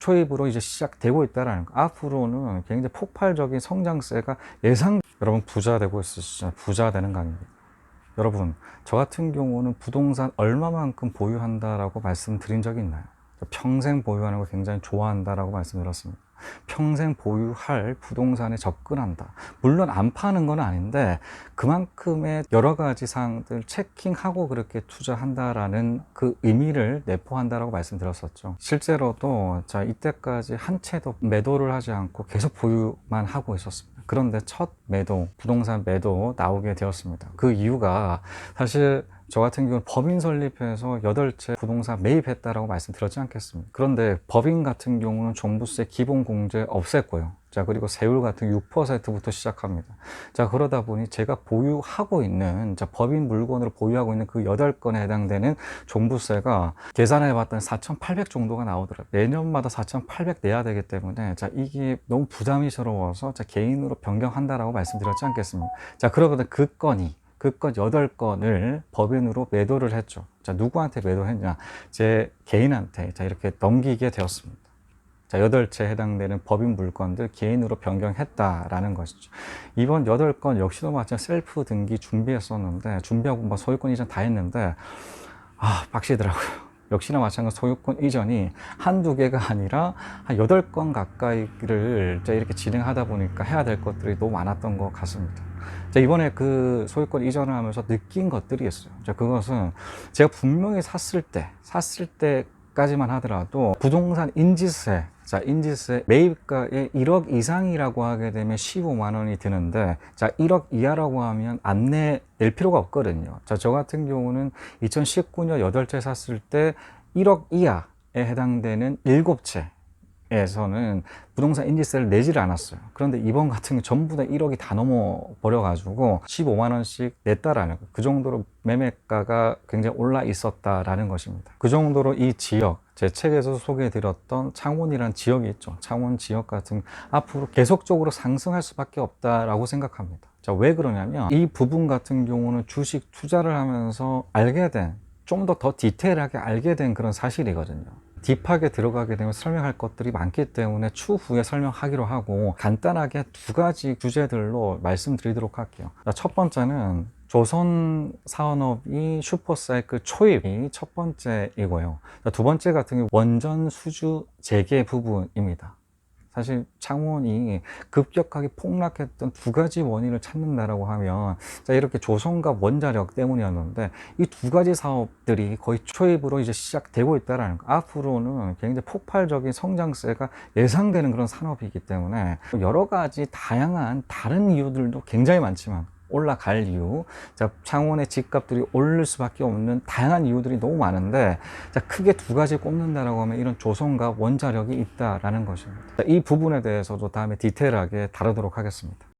초입으로 이제 시작되고 있다라는 거. 앞으로는 굉장히 폭발적인 성장세가 여러분 부자 되고 있으시죠? 부자 되는 강입니다. 여러분, 저 같은 경우는 부동산 얼마만큼 보유한다라고 말씀드린 적이 있나요? 평생 보유하는 걸 굉장히 좋아한다라고 말씀드렸습니다. 평생 보유할 부동산에 접근한다. 물론 안 파는 건 아닌데 그만큼의 여러 가지 사항들 체킹하고 그렇게 투자한다라는 그 의미를 내포한다라고 말씀드렸었죠. 실제로도 자, 이때까지 한 채도 매도를 하지 않고 계속 보유만 하고 있었습니다. 그런데 첫 매도, 부동산 매도 나오게 되었습니다. 그 이유가 사실 저 같은 경우는 법인 설립해서 8채 부동산 매입했다라고 말씀드렸지 않겠습니까? 그런데 법인 같은 경우는 종부세 기본 공제 없앴고요. 자, 그리고 세율 같은 6%부터 시작합니다. 자, 그러다 보니 제가 보유하고 있는, 자, 법인 물건으로 보유하고 있는 그 8건에 해당되는 종부세가 계산해 봤더니 4,800 정도가 나오더라고요. 내년마다 4,800 내야 되기 때문에, 자, 이게 너무 부담스러워서 자, 개인으로 변경한다라고 말씀드렸지 않겠습니까? 자, 그러거든 그 건 8건을 법인으로 매도를 했죠. 자, 누구한테 매도했냐? 제 개인한테 자, 이렇게 넘기게 되었습니다. 자, 8채 해당되는 법인 물건들 개인으로 변경했다라는 것이죠. 이번 8건 역시도 마찬가지 셀프 등기 준비했었는데, 준비하고 뭐 소유권 이전 다 했는데, 빡시더라고요. 역시나 마찬가지 소유권 이전이 한두 개가 아니라 한 8건 가까이를 이렇게 진행하다 보니까 해야 될 것들이 너무 많았던 것 같습니다. 자, 이번에 그 소유권 이전을 하면서 느낀 것들이 있어요. 자, 그것은 제가 분명히 샀을 때까지만 하더라도 부동산 인지세, 자, 인지세 매입가의 1억 이상이라고 하게 되면 15만 원이 드는데, 자, 1억 이하라고 하면 안 낼 필요가 없거든요. 자, 저 같은 경우는 2019년 8채 샀을 때 1억 이하에 해당되는 7채 에서는 부동산 인지세를 내지를 않았어요. 그런데 이번 같은 경우 전부 다 1억이 다 넘어 버려 가지고 15만 원씩 냈다라는 거. 그 정도로 매매가가 굉장히 올라 있었다라는 것입니다. 그 정도로 이 지역, 제 책에서 소개해 드렸던 창원이라는 지역이 있죠. 창원 지역 같은 앞으로 계속적으로 상승할 수밖에 없다라고 생각합니다. 자, 왜 그러냐면 이 부분 같은 경우는 주식 투자를 하면서 알게 된, 좀 더 디테일하게 알게 된 그런 사실이거든요. 딥하게 들어가게 되면 설명할 것들이 많기 때문에 추후에 설명하기로 하고, 간단하게 2가지 주제들로 말씀드리도록 할게요. 첫 번째는 조선 산업이 슈퍼사이클 초입이 첫 번째이고요. 두 번째 같은 경우 원전 수주 재개 부분입니다. 사실 창원이 급격하게 폭락했던 2가지 원인을 찾는다라고 하면, 자, 이렇게 조선과 원자력 때문이었는데 이 2가지 사업들이 거의 초입으로 이제 시작되고 있다라는 거. 앞으로는 굉장히 폭발적인 성장세가 예상되는 그런 산업이기 때문에 여러 가지 다양한 다른 이유들도 굉장히 많지만 올라갈 이유, 자, 창원의 집값들이 오를 수밖에 없는 다양한 이유들이 너무 많은데, 자, 크게 2가지 꼽는다라고 하면 이런 조선과 원자력이 있다라는 것입니다. 자, 이 부분에 대해서도 다음에 디테일하게 다루도록 하겠습니다.